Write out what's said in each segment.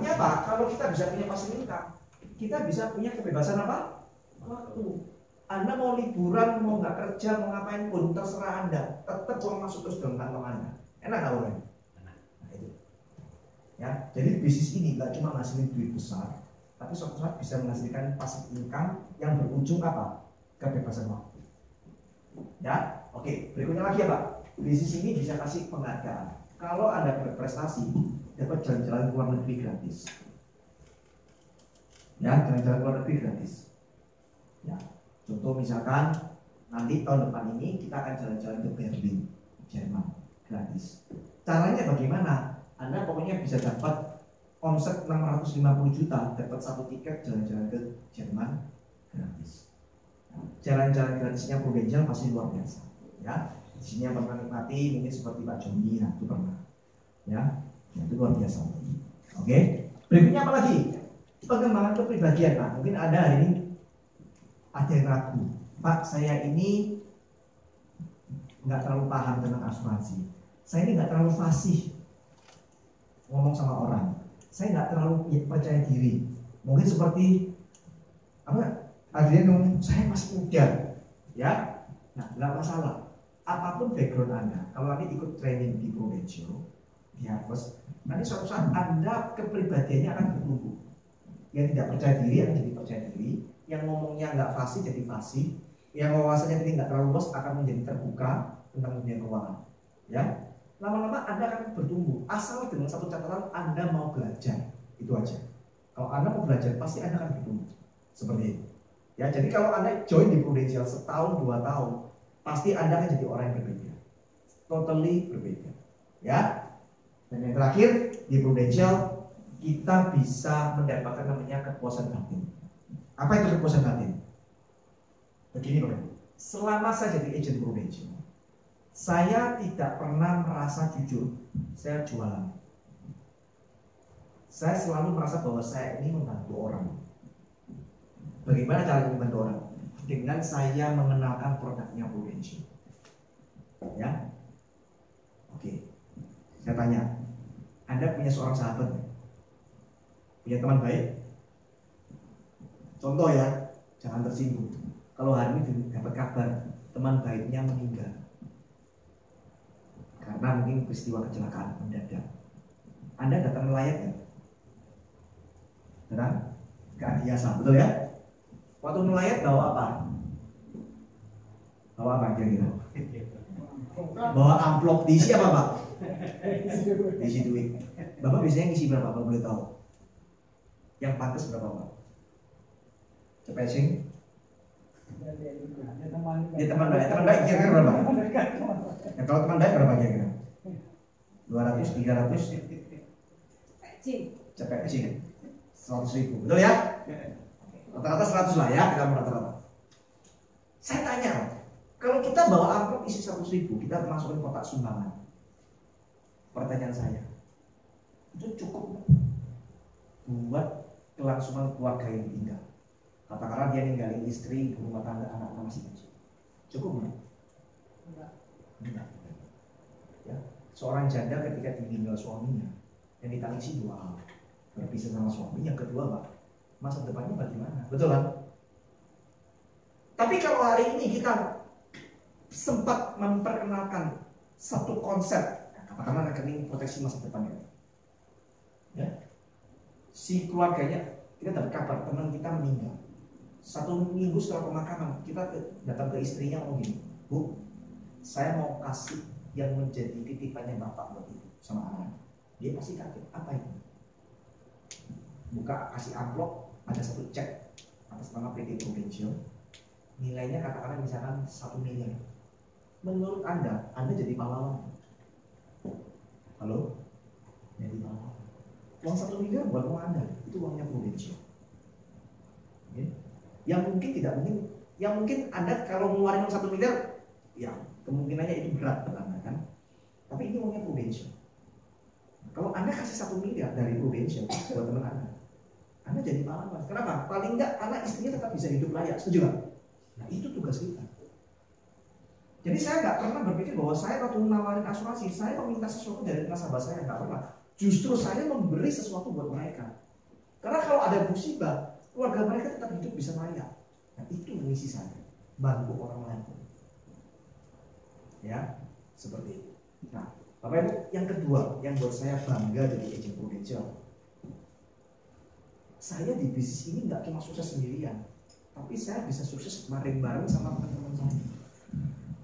Artinya apa? Kalau kita bisa punya passive income, kita bisa punya kebebasan apa? Waktu. Anda mau liburan, mau nggak kerja, mau ngapain pun terserah Anda. Tetap uang masuk terus dalam kantong Anda. Enak nggak uangnya? Nah, itu. Ya, jadi bisnis ini nggak cuma ngasilin duit besar, tapi suatu saat bisa menghasilkan passive income yang berujung apa? Kebebasan waktu. Ya, oke. Berikutnya lagi ya Pak. Bisnis ini bisa kasih penghargaan. Kalau Anda berprestasi, dapat jalan-jalan ke luar negeri gratis. Ya, jalan-jalan ke luar negeri gratis. Ya, contoh misalkan nanti tahun depan ini kita akan jalan-jalan ke Berlin, Jerman, gratis. Caranya bagaimana? Anda pokoknya bisa dapat omset 650 juta, dapat satu tiket jalan-jalan ke Jerman gratis. Jalan-jalan gratisnya Prudential pasti luar biasa. Ya, di sini yang pernah nikmati mungkin seperti Pak Joni, nah itu pernah. Ya, itu luar biasa. Oke, berikutnya apa lagi? Pengembangan kepribadian Pak. Mungkin ada hari ini ada yang ragu, Pak, saya ini nggak terlalu paham tentang asuransi. Saya ini nggak terlalu fasih ngomong sama orang. Saya nggak terlalu percaya diri. Mungkin seperti apa? Adrian ngomong, saya masih muda, ya. Nah, nggak masalah. Apapun background Anda, kalau nanti ikut training di Prudential, di Harvest, nanti suatu saat Anda kepribadiannya akan bertumbuh. Yang tidak percaya diri akan jadi percaya diri. Yang ngomongnya nggak fasih jadi fasih, yang wawasannya tadi nggak terlalu luas akan menjadi terbuka tentang dunia keuangan. Ya, lama-lama Anda akan bertumbuh. Asal dengan satu catatan Anda mau belajar, itu aja. Kalau Anda mau belajar, pasti Anda akan bertumbuh. Seperti itu. Ya, jadi kalau Anda join di Prudential setahun 2 tahun, pasti Anda akan jadi orang yang berbeda, totally berbeda. Ya, dan yang terakhir di Prudential kita bisa mendapatkan namanya kepuasan batin. Apa itu kepuasan batin? Begini Bapak, selama saya jadi agent Prudential, saya tidak pernah merasa jujur saya jualan. Saya selalu merasa bahwa saya ini membantu orang. Bagaimana cara membantu orang? Dengan saya mengenalkan produknya Prudential. Ya, oke. Saya tanya, Anda punya seorang sahabat? Punya teman baik? Contoh ya, jangan tersinggung. Kalau hari ini dapat kabar teman baiknya meninggal karena mungkin peristiwa kecelakaan mendadak, Anda datang melayat ya? Datang? Gak biasa, betul ya? Waktu melayat bawa apa? Bawa apa kira-kira? Bawa amplop, diisi apa Pak? Diisi duit. Bapak biasanya ngisi berapa kalau boleh tahu? Yang pantas berapa Pak? Cepet dia teman baik kira-kira berapa? Ya, kalau teman baik berapa kira-kira? 200, 300? Cepet sih 100.000, betul ya? Rata-rata 100 lah ya, kita mau rata-rata. Saya tanya, kalau kita bawa amplop isi 100.000, kita masukin kotak sumbangan. Pertanyaan saya, itu cukup buat kelangsungan keluarga yang tinggal? Katakanlah dia ninggalin istri, rumah tangga, anak-anak masih kecil. Cukup nggak? Enggak. Ya. Seorang janda ketika ditinggal suaminya, yang ditangisi 2 hal. Berpisah sama suami, yang kedua Pak, masa depannya bagaimana? Betul kan? Tapi kalau hari ini kita sempat memperkenalkan satu konsep, katakanlah rekening proteksi masa depannya, ya, si keluarganya, kita dapat kabar teman kita meninggal. 1 minggu setelah pemakaman, kita datang ke istrinya, oh gini, Bu, saya mau kasih yang menjadi titipannya Bapak buat Ibu sama anak. Dia pasti kaget, apa itu? Buka, kasih amplop, ada satu cek atas nama PT Prudential, nilainya katakanlah misalkan 1 miliar. Menurut Anda jadi pahlawan? Halo? Jadi pahlawan. Uang 1 miliar bukan uang Anda, itu uangnya Prudential. Okay. Yang mungkin tidak mungkin, yang mungkin Anda kalau ngeluarin uang 1 miliar, ya kemungkinannya itu berat buat Anda kan. Tapi ini uangnya Prudential. Kalau Anda kasih 1 miliar dari Prudential buat teman Anda jadi pahlawan. Kenapa? Paling enggak anak istrinya tetap bisa hidup layak. Setuju nggak? Nah itu tugas kita. Jadi saya nggak pernah berpikir bahwa saya waktu menawarin asuransi, saya meminta sesuatu dari nasabah saya, nggak pernah. Justru saya memberi sesuatu buat mereka. Karena kalau ada musibah, keluarga mereka tetap hidup bisa layak. Nah, itu misi saya, bantu orang lain. Ya, seperti itu. Nah, Bapak Ibu, yang kedua yang buat saya bangga dari Agent Prudential, saya di bisnis ini nggak cuma sukses sendirian, tapi saya bisa sukses bareng-bareng sama teman-teman saya.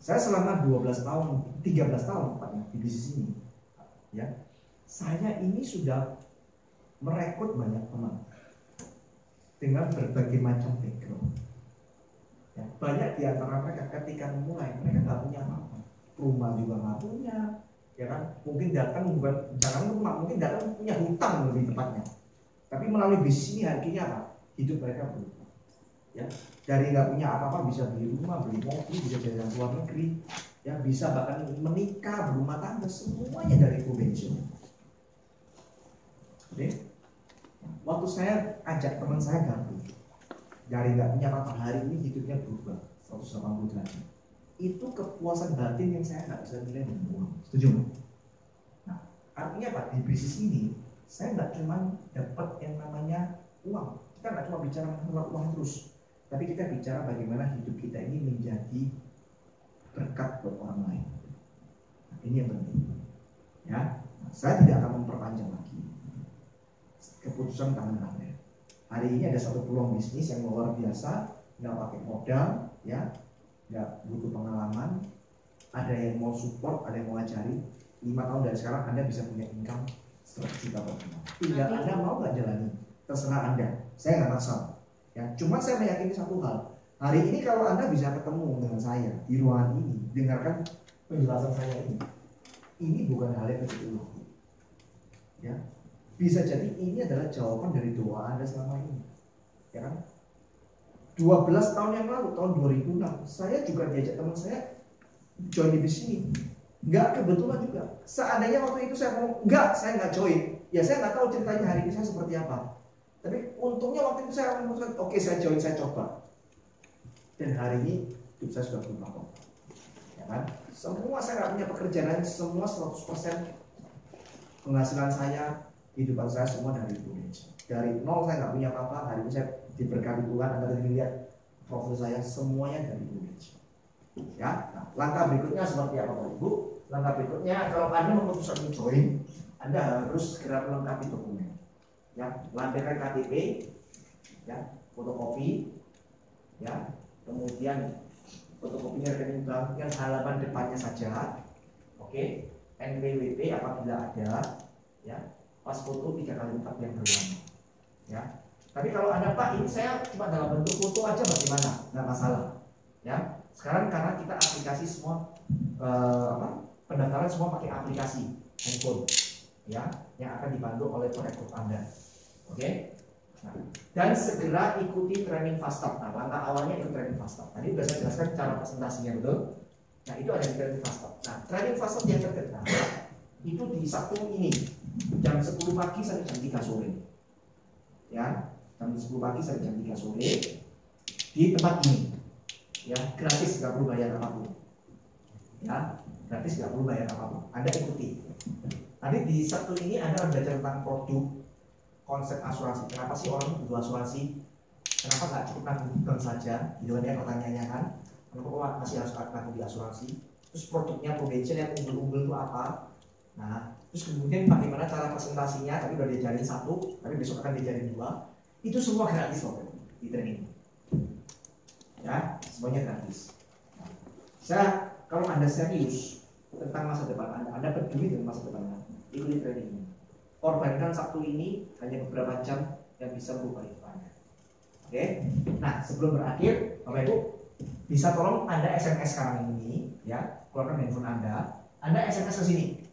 Saya selama 12 tahun, 13 tahun tepatnya di bisnis ini, ya, saya ini sudah merekrut banyak teman dengan berbagai macam background. Ya, banyak di antara mereka ketika memulai, mereka nggak punya apa-apa, rumah juga nggak punya, ya kan? Mungkin datang bukan jangan rumah, mungkin datang punya hutang lebih tepatnya. Tapi melalui bisnis ini akhirnya apa? Hidup mereka berubah. Ya, dari nggak punya apa-apa bisa beli rumah, beli mobil, bisa jalan ke luar negeri, ya bisa bahkan menikah, berumah tangga, semuanya dari Prudential. Oke? Waktu saya ajak teman saya gabung, dari nggak punya apa-apa, hari ini hidupnya berubah 180 derajat. Itu kepuasan batin yang saya nggak bisa nilai dengan uang. Setuju? Nah, artinya apa? Di bisnis ini saya nggak cuma dapat yang namanya uang. Kita nggak cuma bicara masalah uang terus, tapi kita bicara bagaimana hidup kita ini menjadi berkat buat orang lain. Nah, ini yang penting. Ya, nah, saya tidak akan memperpanjang lagi. Keputusan tangan Anda. Hari ini ada satu peluang bisnis yang luar biasa, nggak pakai modal, ya, nggak butuh pengalaman. Ada yang mau support, ada yang mau ngajari. 5 tahun dari sekarang Anda bisa punya income 100 juta per bulan. Tinggal Anda mau nggak jalani, terserah Anda. Saya nggak maksa. Ya, cuma saya meyakini satu hal. Hari ini kalau Anda bisa ketemu dengan saya di ruangan ini, dengarkan penjelasan saya ini bukan hal yang kecil. Ya, bisa jadi ini adalah jawaban dari doa Anda selama ini. Ya kan? 12 tahun yang lalu, tahun 2006, saya juga diajak teman saya join di bisnis ini. Nggak kebetulan juga. Seandainya waktu itu saya ngomong, saya nggak join. Ya saya nggak tahu ceritanya hari ini saya seperti apa. Tapi untungnya waktu itu saya memutuskan, oke, saya join, saya coba. Dan hari ini hidup saya sudah berubah. Ya kan? Semua saya nggak punya pekerjaan, semua 100% penghasilan saya, kehidupan saya semua dari Indonesia. Dari nol saya nggak punya apa-apa, hari ini saya diberkati Tuhan. Anda tadi lihat profil saya semuanya dari Indonesia. Ya, nah, langkah berikutnya seperti apa Bapak Ibu? Langkah berikutnya kalau Anda memutuskan join, Anda harus segera melengkapi dokumen. Ya, lampirkan KTP, ya, fotokopi, ya, kemudian fotokopinya rekening bank yang halaman depannya saja, oke, NPWP apabila ada, ya. Pas foto 3 kali 4 yang berwarna, ya. Tapi kalau Anda, Pak, ini saya cuma dalam bentuk foto aja bagaimana? Nggak masalah, ya. Sekarang karena kita aplikasi semua, pendaftaran semua pakai aplikasi handphone, ya, yang akan dibantu oleh perekrut Anda, oke. Nah, dan segera ikuti training fast start. Nah, langkah awalnya ikut training fast start. Tadi sudah saya jelaskan cara presentasinya, betul? Nah, itu ada di training fast start. Nah, training fast start yang terkenal itu di Sabtu ini jam 10 pagi sampai jam 3 sore, ya, jam 10 pagi sampai jam 3 sore di tempat ini, ya, gratis, nggak perlu bayar apapun, ya, gratis, nggak perlu bayar apapun. Anda ikuti. Nanti di Sabtu ini Anda akan belajar tentang produk, konsep asuransi. Kenapa sih orang butuh asuransi? Kenapa nggak cukup nanggung saja? Itu kan ya pertanyaannya kan. Kenapa masih harus nanggung di asuransi? Terus produknya Prudential yang unggul-unggul itu apa? Nah, terus kemudian bagaimana cara presentasinya? Tadi udah diajarin 1, tapi besok akan diajarin 2. Itu semua gratis loh di training. Ya, semuanya gratis. Nah, kalau Anda serius tentang masa depan Anda peduli dengan masa depan Anda, ikuti training ini. Korbankan Sabtu ini hanya beberapa jam yang bisa merubah hidup Anda. Oke? Nah, sebelum berakhir, Bapak Ibu, bisa tolong Anda SMS sekarang ini, ya, keluarkan handphone Anda SMS ke sini.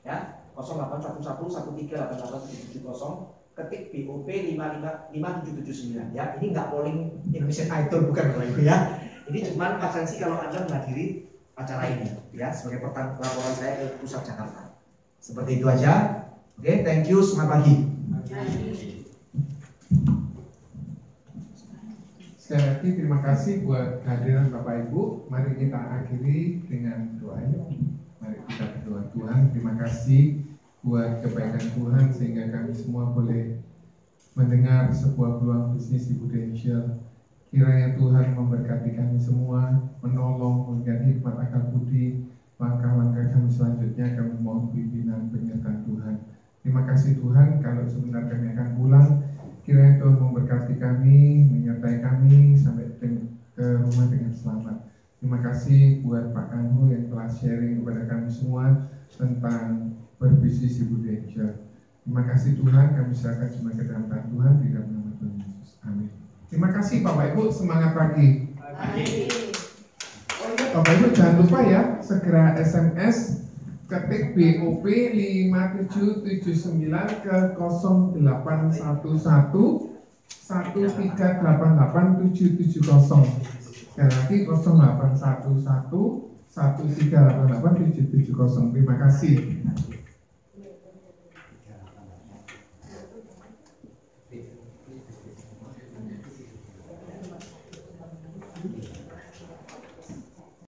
Ya, 081113887770, ketik BOP 55779, ya. Ini nggak polling Indonesian Idol, bukan Bapak Ibu, ya. Ini cuma absensi kalau Anda menghadiri acara ini, ya, sebagai laporan saya ke pusat Jakarta. Seperti itu aja. Oke, thank you, selamat pagi. Sekali lagi terima kasih buat kehadiran Bapak Ibu. Mari kita akhiri dengan doa. Mari kita berdoa. Tuhan, terima kasih buat kebaikan Tuhan sehingga kami semua boleh mendengar sebuah peluang bisnis di Prudential. Kiranya Tuhan memberkati kami semua, menolong, memberikan hikmat akal budi, langkah-langkah kami selanjutnya. Kami mohon pimpinan penyertaan Tuhan. Terima kasih Tuhan, kalau sebentar kami akan pulang, kiranya Tuhan memberkati kami, menyertai kami sampai ke rumah dengan selamat. Terima kasih buat Pak Kanhu yang telah sharing kepada kami semua tentang berbisnis di Prudential. Terima kasih Tuhan, kami serahkan semua ke dalam tangan Tuhan di dalam nama Tuhan Yesus. Amin. Terima kasih Bapak Ibu, semangat pagi. Oh iya Bapak Ibu jangan lupa ya, segera SMS ketik BOP 5779 ke 0811 1388770. Sekali lagi 0811 1388770. Terima kasih.